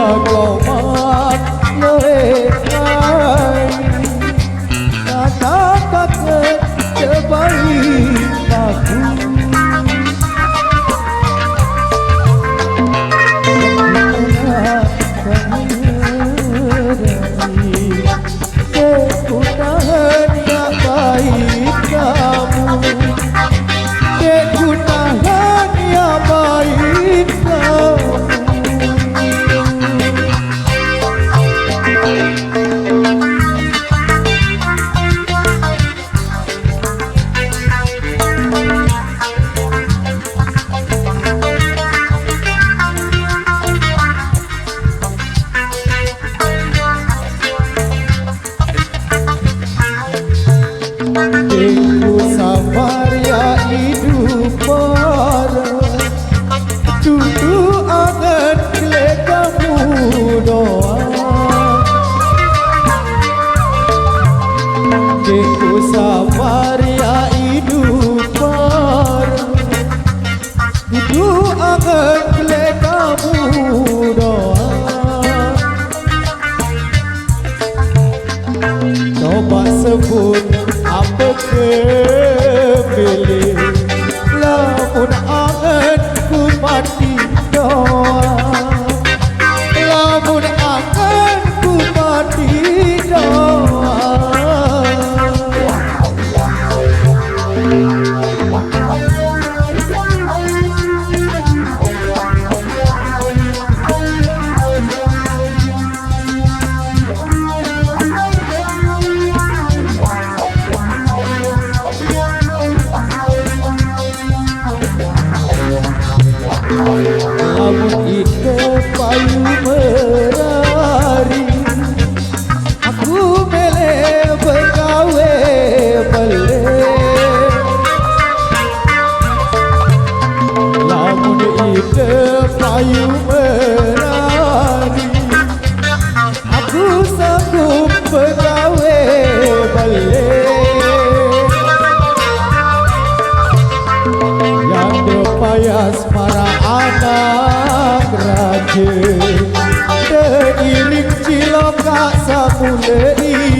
Gomat lekai Kata kata terbaik aku Kekuatan yang baik kamu Kekuatan yang baik kamu Ku sabar ya hidup bareng Duduk angan kelek kamu doa Ku sabar ya hidup bareng Duduk angan kelek kamu doa Coba sebut apa kebeli lamun angan ku mati doa lamun angan ku mati doa Lamun itu payu merari Aku mele bergawe bele Lamun itu payu merari Aku sanggup bergawe bele Yang berpayas para anak raja Deiring cilok kak samulai